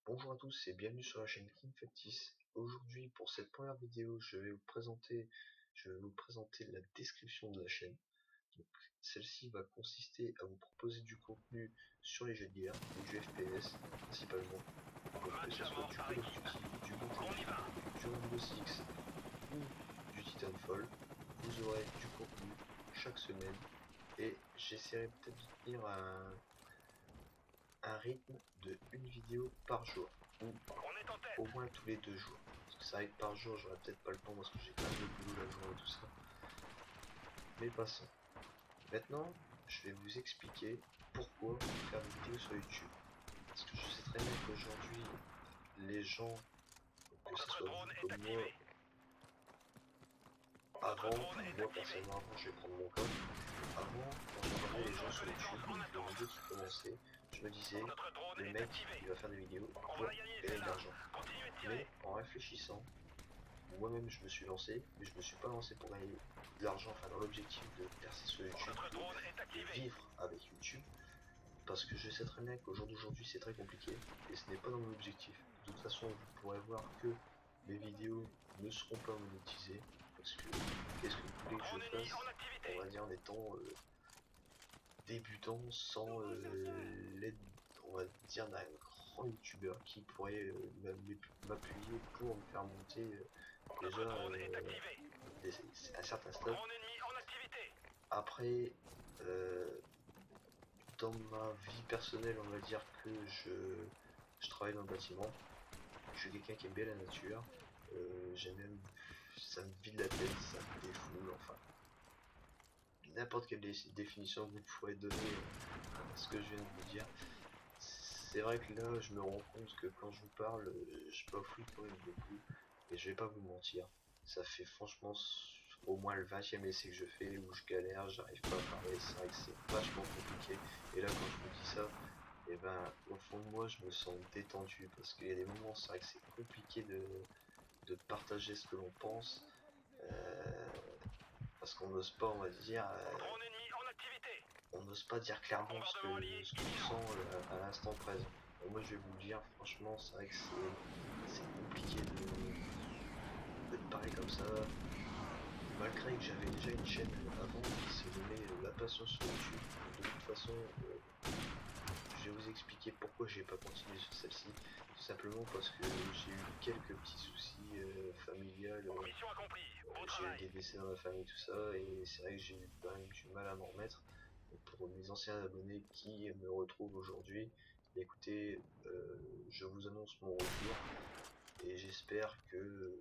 Bonjour à tous et bienvenue sur la chaîne King Factice. Aujourd'hui, pour cette première vidéo, je vais vous présenter la description de la chaîne. Donc, celle-ci va consister à vous proposer du contenu sur les jeux de guerre et du FPS principalement. Donc, que ce soit du Call of Duty, du Battlefield, du Rainbow Six ou du Titanfall, vous aurez du contenu chaque semaine et j'essaierai peut-être de tenir un rythme de une vidéo par jour ou au moins tous les 2 jours. Parce que c'est vrai que par jour, j'aurais peut-être pas le temps parce que j'ai quand même le boulot la journée et tout ça. Mais passons. Maintenant, je vais vous expliquer pourquoi faire des vidéos sur YouTube. Parce que je sais très bien qu'aujourd'hui, les gens, que ce soit vous comme moi, moi personnellement avant, je vais prendre mon cas. Avant, quand je regardais les gens sur YouTube, les vidéos qui commençaient, je me disais, le mec, il va faire des vidéos pour gagner de l'argent. Mais en réfléchissant, moi-même je me suis lancé, mais je me suis pas lancé pour gagner de l'argent, enfin dans l'objectif de percer sur YouTube, de vivre avec YouTube, parce que je sais très bien qu'au jour d'aujourd'hui c'est très compliqué, et ce n'est pas dans mon objectif. De toute façon, vous pourrez voir que mes vidéos ne seront pas monétisées, parce que qu'est-ce que vous voulez que je fasse, on va dire en étant débutant sans l'aide, on va dire, d'un grand youtubeur qui pourrait m'appuyer pour me faire monter déjà à certains stades. Après, euh, dans ma vie personnelle, on va dire que je travaille dans le bâtiment. Je suis quelqu'un qui aime bien la nature. J'aime même, ça me vide la tête, ça me défoule, enfin. N'importe quelle définition que vous pourrez donner à ce que je viens de vous dire. C'est vrai que là, je me rends compte que quand je vous parle, je bafouille quand même beaucoup. Et je vais pas vous mentir. Ça fait franchement au moins le 20e essai que je fais où je galère, j'arrive pas à parler. C'est vrai que c'est vachement compliqué. Et là, quand je vous dis ça, et ben, au fond de moi, je me sens détendu parce qu'il y a des moments, c'est vrai que c'est compliqué de partager ce que l'on pense. euh, Parce qu'on n'ose pas, on va dire, on n'ose pas dire clairement ce qu'on sent à l'instant présent. Et moi, je vais vous le dire, franchement, c'est vrai que c'est compliqué de parler comme ça. Malgré que j'avais déjà une chaîne avant qui se nommait La Passion sur YouTube. De toute façon, je vais vous expliquer pourquoi j'ai pas continué sur celle-ci. Tout simplement parce que j'ai eu quelques petits soucis familiales. J'ai eu des décès dans la famille, tout ça, et c'est vrai que j'ai eu quand même du mal à m'en remettre. Donc pour mes anciens abonnés qui me retrouvent aujourd'hui, écoutez, je vous annonce mon retour et j'espère que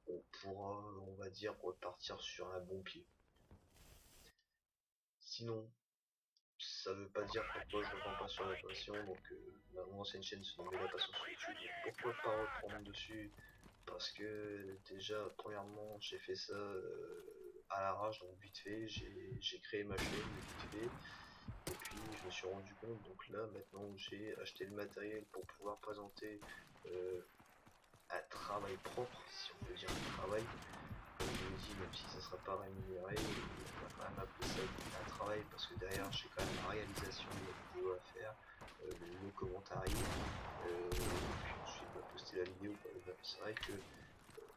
on pourra, on va dire, repartir sur un bon pied. Sinon, ça veut pas dire pourquoi je reprends pas sur la passion, donc mon ancienne chaîne se nommait La Passion sur YouTube, donc pourquoi pas reprendre dessus, parce que déjà, premièrement, j'ai fait ça à l'arrache, donc vite fait, j'ai créé ma chaîne vite fait, et puis je me suis rendu compte, donc là, maintenant, j'ai acheté le matériel pour pouvoir présenter euh, un travail propre, si on peut dire un travail, comme je l'ai dit, même si ça sera pas rémunéré, on va quand même appeler ça un travail parce que derrière j'ai quand même la réalisation de la vidéo à faire, le commentaire, puis ensuite poster la vidéo, quoi. C'est vrai que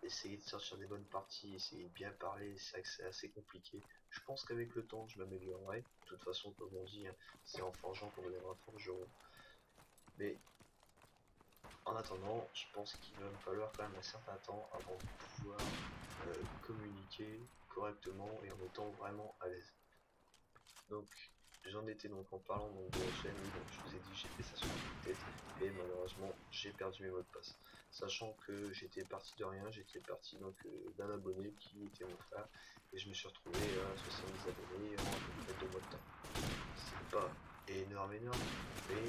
essayer de sortir des bonnes parties, essayer de bien parler, c'est vrai que c'est assez compliqué. Je pense qu'avec le temps je m'améliorerai. De toute façon, comme on dit, hein, c'est en forgeant qu'on deviendra forgeron. Mais en attendant, je pense qu'il va me falloir quand même un certain temps avant de pouvoir communiquer correctement et en étant vraiment à l'aise. Donc j'en étais donc en parlant donc de la chaîne, donc je vous ai dit j'ai fait ça sur une tête et malheureusement j'ai perdu mes mots de passe. Sachant que j'étais parti de rien, j'étais parti donc d'un abonné qui était mon frère et je me suis retrouvé à 70 abonnés en à peu près 2 mois de temps. C'est pas énorme mais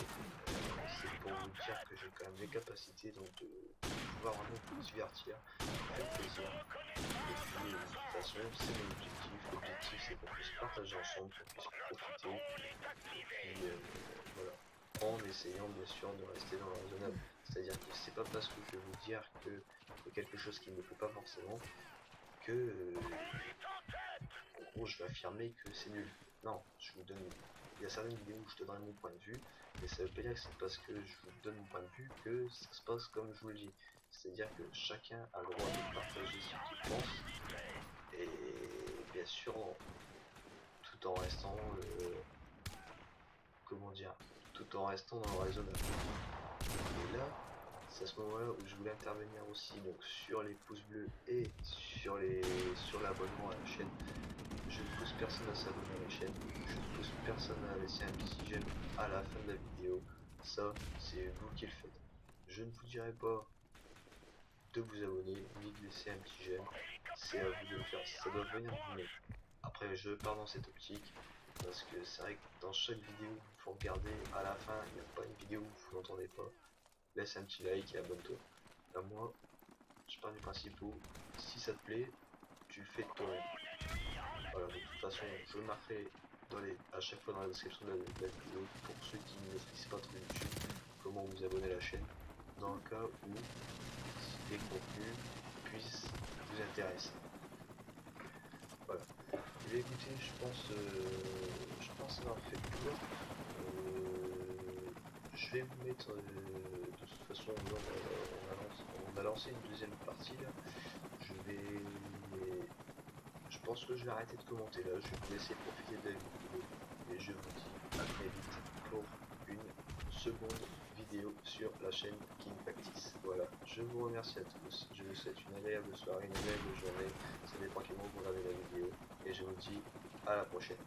c'est pour vous dire que j'ai quand même les capacités donc de pouvoir vraiment vous divertir, faire plaisir. Et puis de toute façon c'est mon objectif. L'objectif c'est qu'on puisse partager ensemble, qu'on puisse profiter. Et puis voilà. En essayant bien sûr de rester dans le raisonnable. C'est-à-dire que c'est pas parce que je vais vous dire que y a quelque chose qui ne me plaît pas forcément que en gros je vais affirmer que c'est nul. Non, je vous donne il y a certaines vidéos où je te donne mon point de vue, mais ça veut pas dire que c'est parce que je vous donne mon point de vue que ça se passe comme je vous le dis. C'est-à-dire que chacun a le droit de partager ce qu'il pense, et bien sûr, tout en restant, comment dire, tout en restant dans le raisonnable. Et là, c'est à ce moment-là où je voulais intervenir aussi donc sur les pouces bleus et sur l'abonnement à la chaîne. Je ne pousse personne à s'abonner à la chaîne, je ne pousse personne à laisser un petit j'aime à la fin de la vidéo, ça c'est vous qui le faites. Je ne vous dirai pas de vous abonner ni de laisser un petit j'aime, c'est à vous de le faire, ça doit venir de vous-même. Après je pars dans cette optique, parce que c'est vrai que dans chaque vidéo que vous regardez, à la fin il n'y a pas une vidéo où vous n'entendez pas, laisse un petit like et abonne-toi. Là moi, je pars du principe où si ça te plaît, tu le fais de toi-même. Voilà, de toute façon, je marquerai à chaque fois dans la description de la vidéo, pour ceux qui ne maîtrisent pas trop YouTube, comment vous abonner à la chaîne, dans le cas où les contenus puissent vous intéresser. Voilà. Et bien, écoutez, je pense avoir fait le tour. Je vais vous mettre, de toute façon, là, on a lancé une deuxième partie là. Je pense que je vais arrêter de commenter là, je vais vous laisser profiter de la vidéo et je vous dis à très vite pour une seconde vidéo sur la chaîne King Factice. Voilà, je vous remercie à tous, je vous souhaite une agréable soirée, une agréable journée, ça dépend quel moment vous regardez la vidéo, et je vous dis à la prochaine.